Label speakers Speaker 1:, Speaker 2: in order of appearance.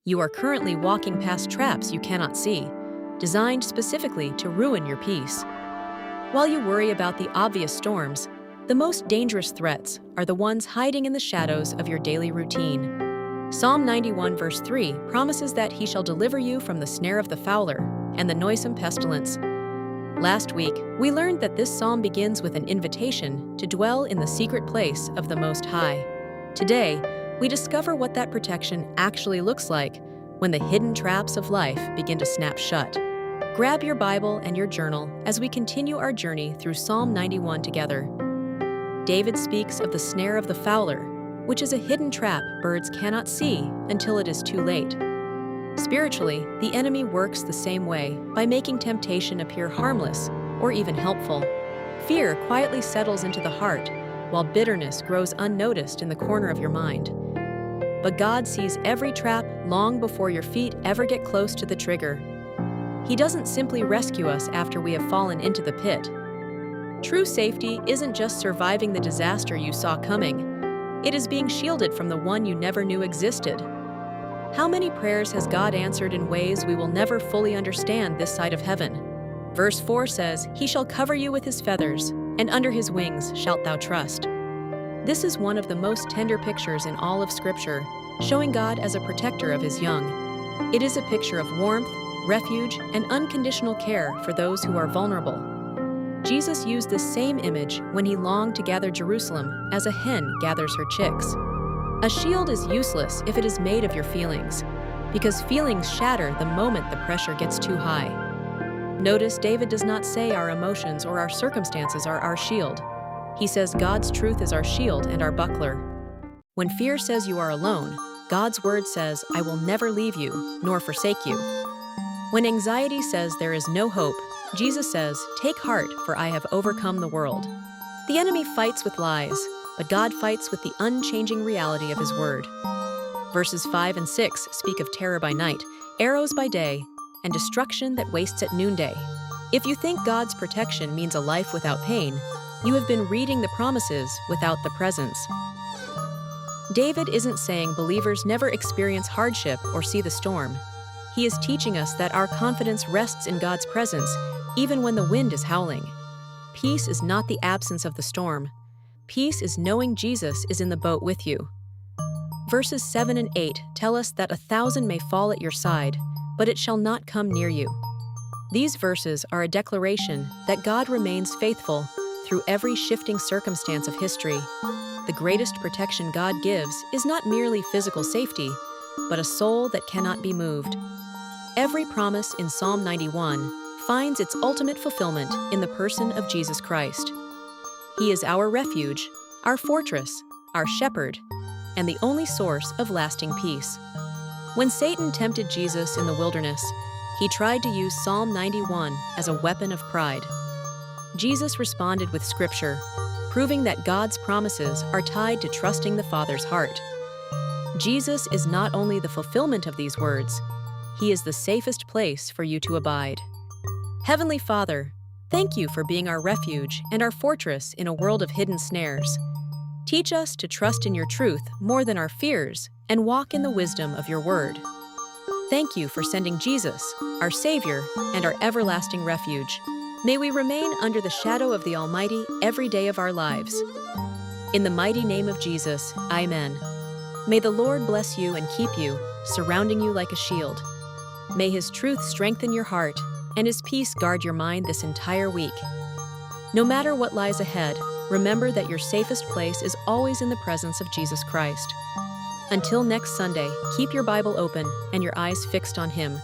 Speaker 1: You are currently walking past traps you cannot see, designed specifically to ruin your peace. While you worry about the obvious storms, the most dangerous threats are the ones hiding in the shadows of your daily routine. Psalm 91 verse 3 promises that he shall deliver you from the snare of the fowler and the noisome pestilence. Last week, we learned that this psalm begins with an invitation to dwell in the secret place of the Most High. Today, we discover what that protection actually looks like when the hidden traps of life begin to snap shut. Grab your Bible and your journal as we continue our journey through Psalm 91 together. David speaks of the snare of the fowler, which is a hidden trap birds cannot see until it is too late. Spiritually, the enemy works the same way by making temptation appear harmless or even helpful. Fear quietly settles into the heart, while bitterness grows unnoticed in the corner of your mind. But God sees every trap long before your feet ever get close to the trigger. He doesn't simply rescue us after we have fallen into the pit. True safety isn't just surviving the disaster you saw coming. It is being shielded from the one you never knew existed. How many prayers has God answered in ways we will never fully understand this side of heaven? Verse 4 says, "He shall cover you with his feathers, and under his wings shalt thou trust." This is one of the most tender pictures in all of Scripture, showing God as a protector of his young. It is a picture of warmth, refuge, and unconditional care for those who are vulnerable. Jesus used this same image when he longed to gather Jerusalem as a hen gathers her chicks. A shield is useless if it is made of your feelings, because feelings shatter the moment the pressure gets too high. Notice David does not say our emotions or our circumstances are our shield. He says God's truth is our shield and our buckler. When fear says you are alone, God's word says, "I will never leave you, nor forsake you." When anxiety says there is no hope, Jesus says, "Take heart, for I have overcome the world." The enemy fights with lies, but God fights with the unchanging reality of his word. Verses 5 and 6 speak of terror by night, arrows by day, and destruction that wastes at noonday. If you think God's protection means a life without pain, you have been reading the promises without the presence. David isn't saying believers never experience hardship or see the storm. He is teaching us that our confidence rests in God's presence, even when the wind is howling. Peace is not the absence of the storm. Peace is knowing Jesus is in the boat with you. Verses 7 and 8 tell us that 1,000 may fall at your side, but it shall not come near you. These verses are a declaration that God remains faithful through every shifting circumstance of history. The greatest protection God gives is not merely physical safety, but a soul that cannot be moved. Every promise in Psalm 91 finds its ultimate fulfillment in the person of Jesus Christ. He is our refuge, our fortress, our shepherd, and the only source of lasting peace. When Satan tempted Jesus in the wilderness, he tried to use Psalm 91 as a weapon of pride. Jesus responded with Scripture, proving that God's promises are tied to trusting the Father's heart. Jesus is not only the fulfillment of these words, he is the safest place for you to abide. Heavenly Father, thank you for being our refuge and our fortress in a world of hidden snares. Teach us to trust in your truth more than our fears and walk in the wisdom of your word. Thank you for sending Jesus, our Savior and our everlasting refuge. May we remain under the shadow of the Almighty every day of our lives. In the mighty name of Jesus, Amen. May the Lord bless you and keep you, surrounding you like a shield. May his truth strengthen your heart and his peace guard your mind this entire week. No matter what lies ahead, remember that your safest place is always in the presence of Jesus Christ. Until next Sunday, keep your Bible open and your eyes fixed on him.